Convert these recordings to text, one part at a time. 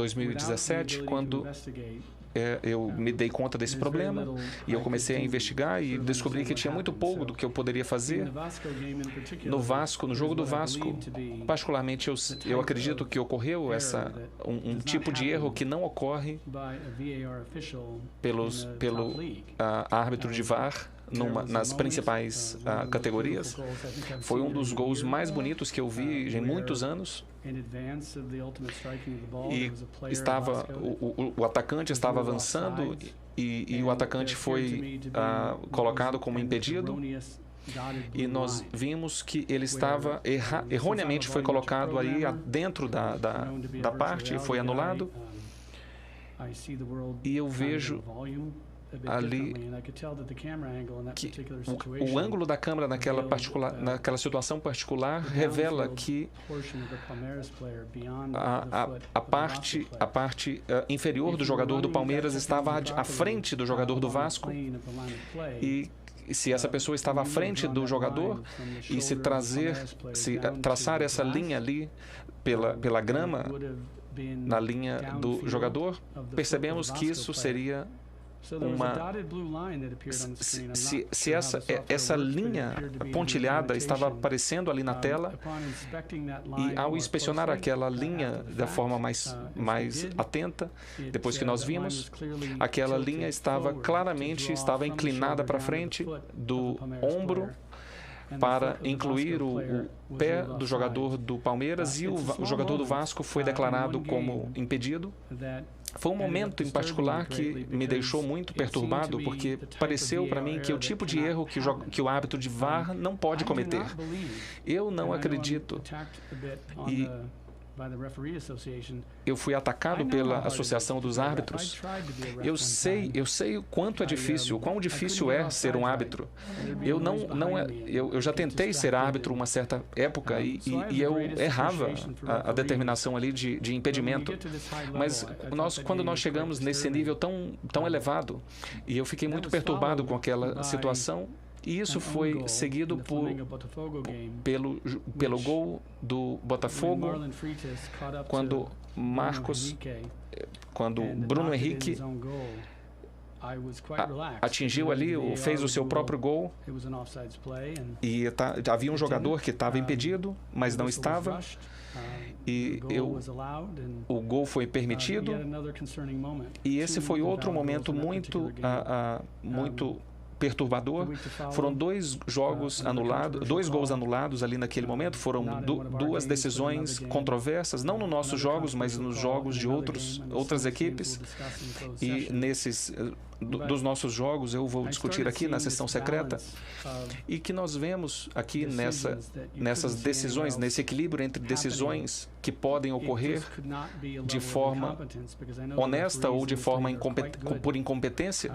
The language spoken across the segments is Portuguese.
2017, quando eu me dei conta desse problema e eu comecei a investigar e descobri que tinha muito pouco do que eu poderia fazer. No Vasco, no jogo do Vasco, particularmente, eu acredito que ocorreu um tipo de erro que não ocorre pelo árbitro de VAR nas principais categorias. Foi um dos gols mais bonitos que eu vi em muitos anos. E o atacante estava avançando e o atacante foi colocado como impedido. E nós vimos que ele estava erroneamente foi colocado aí dentro da parte e foi anulado. E eu vejo ali que o ângulo da câmera naquela situação particular revela que a parte inferior do jogador do Palmeiras estava à frente do jogador do Vasco, e se essa pessoa estava à frente do jogador e se traçar essa linha ali pela grama na linha do jogador, percebemos que isso seria se essa linha pontilhada estava aparecendo ali na tela, e ao inspecionar aquela linha da forma mais atenta, depois que nós vimos, aquela linha estava inclinada para frente do ombro para incluir o pé do jogador do Palmeiras, e o jogador do Vasco foi declarado como impedido. Foi um momento em particular que me deixou muito perturbado, porque pareceu para mim que é o tipo de erro que o árbitro de VAR não pode cometer. Eu não acredito. E eu fui atacado pela Associação dos Árbitros. Eu sei o quanto é difícil, o quão difícil é ser um árbitro. Eu já tentei ser árbitro uma certa época e eu errava a determinação ali de impedimento. Mas quando nós chegamos nesse nível tão elevado, e eu fiquei muito perturbado com aquela situação. E isso foi seguido pelo gol do Botafogo, quando Bruno Henrique atingiu ali, fez o seu próprio gol, e havia um jogador que estava impedido, mas não estava, e o gol foi permitido, e esse foi outro momento muito perturbador. Foram dois gols anulados ali naquele momento. Foram duas decisões controversas, não nos nossos jogos, mas nos jogos de outras equipes. E dos nossos jogos, eu vou discutir aqui na sessão secreta, e que nós vemos aqui nessas decisões, nesse equilíbrio entre decisões que podem ocorrer de forma honesta ou de forma por incompetência.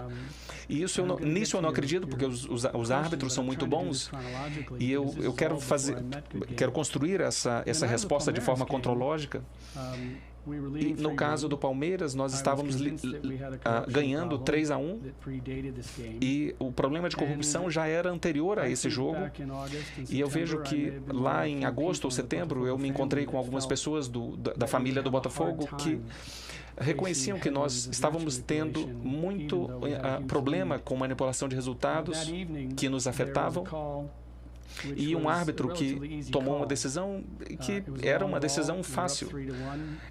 E nisso eu não acredito, porque os árbitros são muito bons, e eu quero construir essa resposta de forma cronológica. E no caso do Palmeiras, nós estávamos ganhando 3-1, e o problema de corrupção já era anterior a esse jogo. E eu vejo que lá em agosto ou setembro, eu me encontrei com algumas pessoas da família do Botafogo que reconheciam que nós estávamos tendo muito problema com manipulação de resultados que nos afetavam. E um árbitro que tomou uma decisão que era uma decisão fácil.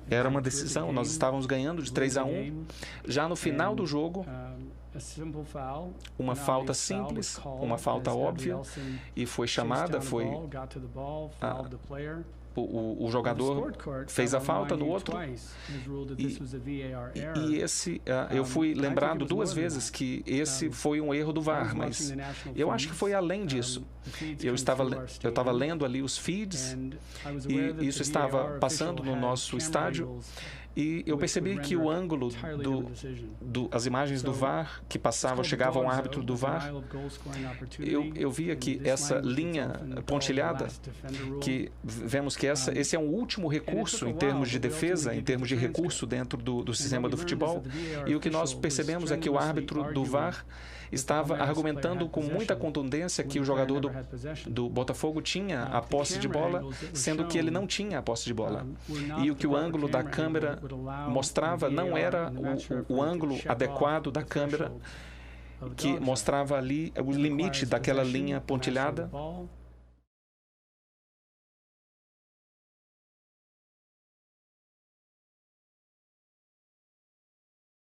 Era uma decisão, nós estávamos ganhando de 3-1. Já no final do jogo, uma falta simples, uma falta óbvia, e foi chamada, o jogador fez a falta no outro, e eu fui lembrado duas vezes que esse foi um erro do VAR, mas eu acho que foi além disso. Eu estava lendo ali os feeds, e isso estava passando no nosso estádio, e eu percebi que o ângulo as imagens do VAR que chegavam ao árbitro do VAR, eu via que essa linha pontilhada, que vemos que esse é um último recurso em termos de defesa, em termos de recurso dentro do sistema do futebol, e o que nós percebemos é que o árbitro do VAR estava argumentando com muita contundência que o jogador do Botafogo tinha a posse de bola, sendo que ele não tinha a posse de bola. E o que o ângulo da câmera mostrava não era o ângulo adequado da câmera, que mostrava ali o limite daquela linha pontilhada.